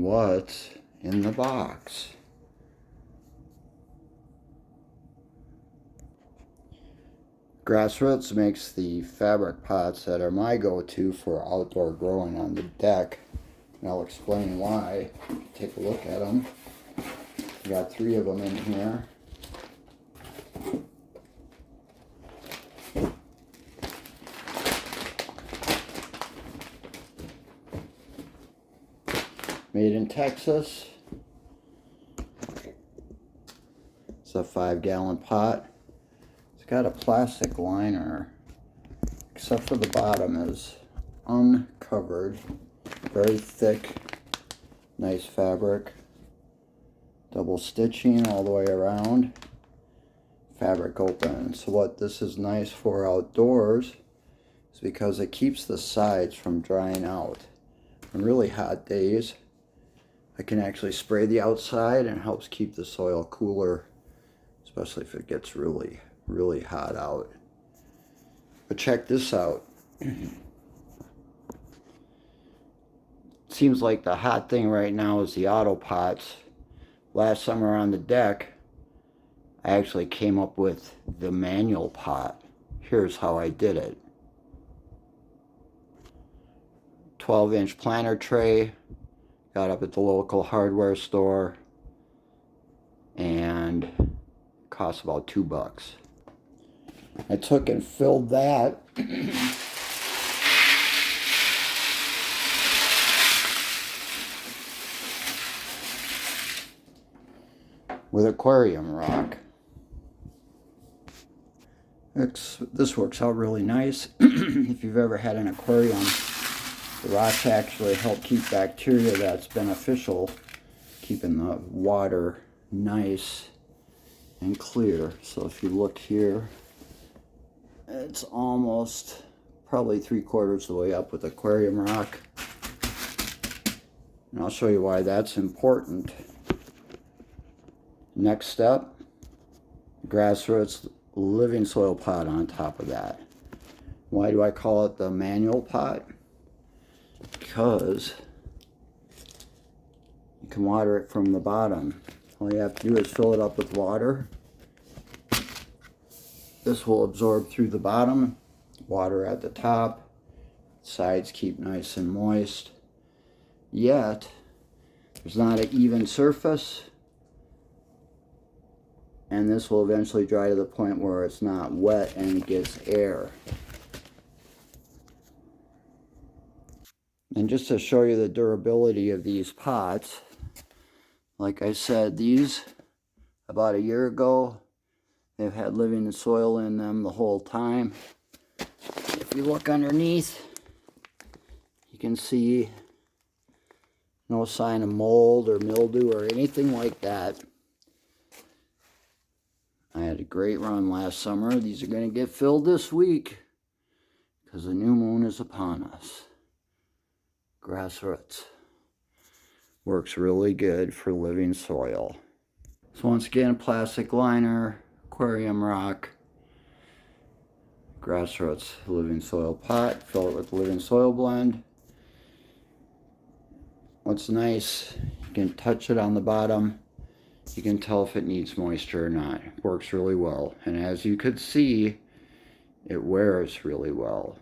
what's in the box. Grassroots makes the fabric pots that are my go-to for outdoor growing on the deck. And I'll explain why. Take a look at them. I got 3 of them in here. Made in Texas. It's a 5-gallon pot. It's got a plastic liner, except for the bottom is uncovered. Very thick, nice fabric. Double stitching all the way around. Fabric open. So what this is nice for outdoors is because it keeps the sides from drying out. On really hot days, I can actually spray the outside and it helps keep the soil cooler, especially if it gets really hot out. But check this out. Seems like the hot thing right now is the auto pots. Last summer on the deck, I actually came up with the manual pot. Here's how I did it. 12-inch planter tray. Got up at the local hardware store. And it cost about $2. I took and filled that with aquarium rock. This works out really nice. If you've ever had an aquarium, the rocks actually help keep bacteria that's beneficial, keeping the water nice and clear. So if you look here, it's almost probably 3/4 of the way up with aquarium rock. And I'll show you why that's important. Next step, Grassroots Living Soil pot on top of that. Why do I call it the manual pot? Because you can water it from the bottom. All you have to do is fill it up with water. This will absorb through the bottom, water at the top, sides keep nice and moist. Yet, there's not an even surface, and this will eventually dry to the point where it's not wet and it gets air. And just to show you the durability of these pots, like I said, these, about a year ago, they've had living soil in them the whole time. If you look underneath, you can see no sign of mold or mildew or anything like that. I had a great run last summer. These are going to get filled this week because the new moon is upon us. Grassroots works really good for living soil. So once again, plastic liner, aquarium rock, Grassroots living soil pot, fill it with living soil blend. What's nice, you can touch it on the bottom. You can tell if it needs moisture or not. It works really well. And as you could see, it wears really well.